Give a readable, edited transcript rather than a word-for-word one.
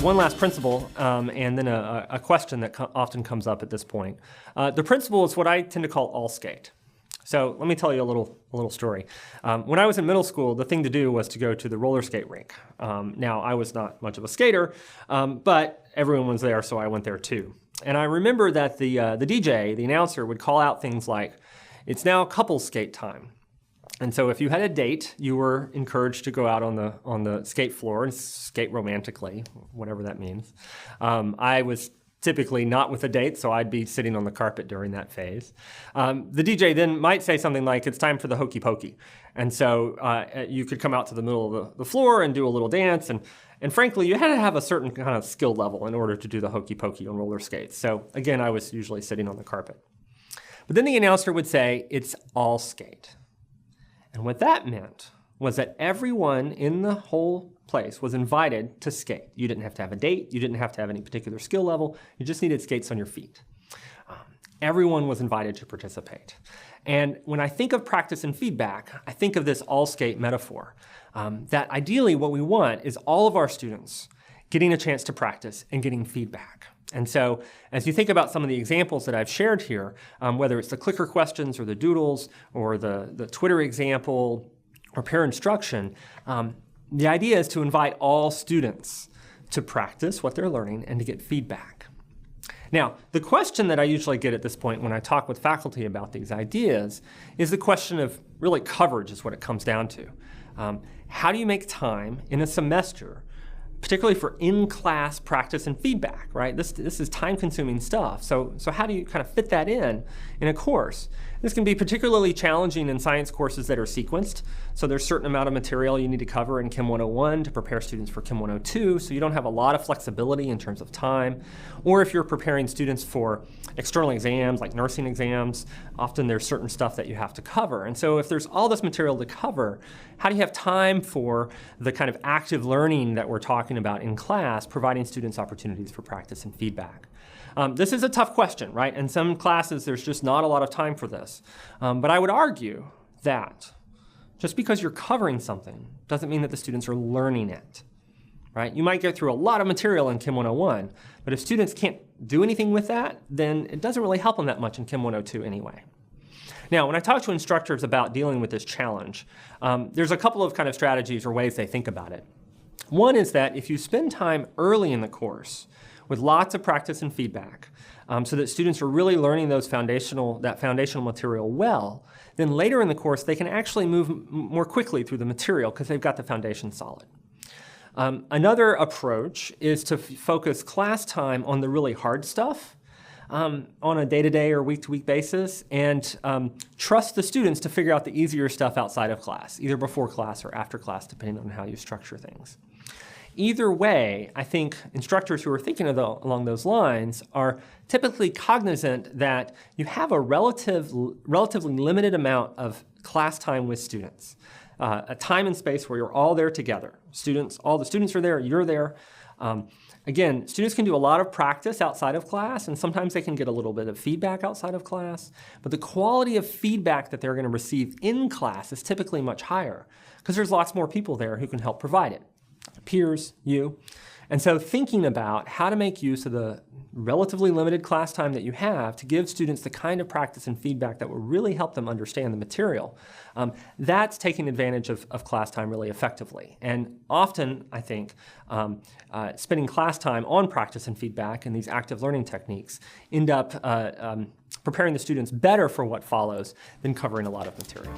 one last principle and then a question that often comes up at this point. The principle is what I tend to call all skate. So let me tell you a little story. When I was in middle school, the thing to do was to go to the roller skate rink. Now, I was not much of a skater, but everyone was there, so I went there too. And I remember that the DJ, the announcer, would call out things like, "It's now couples skate time." And so if you had a date, you were encouraged to go out on the skate floor and skate romantically, whatever that means. I was typically not with a date, so I'd be sitting on the carpet during that phase. The DJ then might say something like, "It's time for the hokey pokey." And so you could come out to the middle of the floor and do a little dance. And frankly, you had to have a certain kind of skill level in order to do the hokey pokey on roller skates. So again, I was usually sitting on the carpet. But then the announcer would say, "It's all skate." And what that meant was that everyone in the whole place was invited to skate. You didn't have to have a date. You didn't have to have any particular skill level. You just needed skates on your feet. Everyone was invited to participate. And when I think of practice and feedback, I think of this all skate metaphor. That ideally what we want is all of our students getting a chance to practice and getting feedback. And so as you think about some of the examples that I've shared here, whether it's the clicker questions or the doodles or the Twitter example or peer instruction, the idea is to invite all students to practice what they're learning and to get feedback. Now, the question that I usually get at this point when I talk with faculty about these ideas is the question of really coverage is what it comes down to. How do you make time in a semester, particularly for in-class practice and feedback, right? This is time-consuming stuff. So how do you kind of fit that in a course? This can be particularly challenging in science courses that are sequenced. So there's a certain amount of material you need to cover in Chem 101 to prepare students for Chem 102, so you don't have a lot of flexibility in terms of time. Or if you're preparing students for external exams, like nursing exams, often there's certain stuff that you have to cover. And so if there's all this material to cover, how do you have time for the kind of active learning that we're talking about in class, providing students opportunities for practice and feedback? This is a tough question, right? In some classes, there's just not a lot of time for this. But I would argue that just because you're covering something doesn't mean that the students are learning it, right? You might get through a lot of material in Chem 101, but if students can't do anything with that, then it doesn't really help them that much in Chem 102 anyway. Now, when I talk to instructors about dealing with this challenge, there's a couple of kind of strategies or ways they think about it. One is that if you spend time early in the course with lots of practice and feedback, so that students are really learning that foundational material well, then later in the course they can actually move more quickly through the material because they've got the foundation solid. Another approach is to focus class time on the really hard stuff on a day-to-day or week-to-week basis and trust the students to figure out the easier stuff outside of class, either before class or after class, depending on how you structure things. Either way, I think instructors who are thinking along those lines are typically cognizant that you have a relatively limited amount of class time with students. A time and space where you're all there together. All the students are there, you're there. Again, students can do a lot of practice outside of class, and sometimes they can get a little bit of feedback outside of class. But the quality of feedback that they're going to receive in class is typically much higher because there's lots more people there who can help provide it. Peers, you. And so thinking about how to make use of the relatively limited class time that you have to give students the kind of practice and feedback that will really help them understand the material, that's taking advantage of class time really effectively. And often, I think, spending class time on practice and feedback and these active learning techniques end up preparing the students better for what follows than covering a lot of material.